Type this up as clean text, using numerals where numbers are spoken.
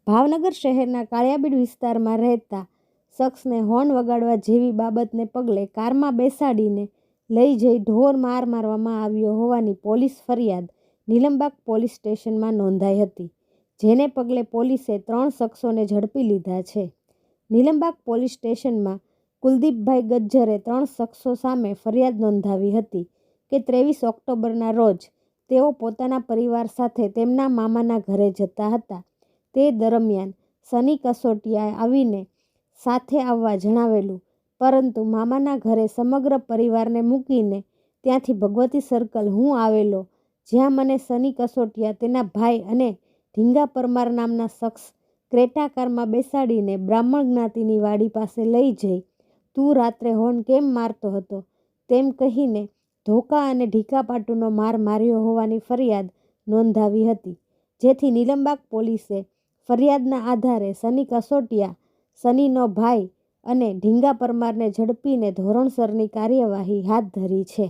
ભાવનગર શહેરના કાળિયાબીડ વિસ્તારમાં રહેતા શખ્સને હોર્ન વગાડવા જેવી બાબતને પગલે કારમાં બેસાડીને લઈ જઈ ઢોર માર મારવામાં આવ્યો હોવાની પોલીસ ફરિયાદ નીલમબાગ પોલીસ સ્ટેશનમાં નોંધાઈ હતી, જેને પગલે પોલીસે 3 શખ્સોને ઝડપી લીધા છે. નીલમબાગ પોલીસ સ્ટેશનમાં કુલદીપભાઈ ગજ્જરે 3 શખ્સો સામે ફરિયાદ નોંધાવી હતી કે 23 ઓક્ટોબરના રોજ તેઓ પોતાના પરિવાર સાથે તેમના મામાના ઘરે જતા હતા. તે દરમિયાન સની કસોટિયાએ આવીને સાથે આવવા જણાવેલું, પરંતુ મામાના ઘરે સમગ્ર પરિવારને મૂકીને ત્યાંથી ભગવતી સર્કલ હું આવેલો, જ્યાં મને સની કસોટિયા, તેના ભાઈ અને ઢીંગા પરમાર નામના શખ્સ ક્રેટા કારમાં બેસાડીને બ્રાહ્મણ જ્ઞાતિની વાડી પાસે લઈ જઈ તું રાત્રે હોર્ન કેમ મારતો હતો તેમ કહીને ધોકા અને ઢીકાપાટુનો માર માર્યો હોવાની ફરિયાદ નોંધાવી હતી, જેથી નીલમબાગ પોલીસે ફરિયાદના આધારે સની કસોટિયા, સનીનો ભાઈ અને ઢીંગા પરમારને ઝડપીને ધોરણસરની કાર્યવાહી હાથ ધરી છે.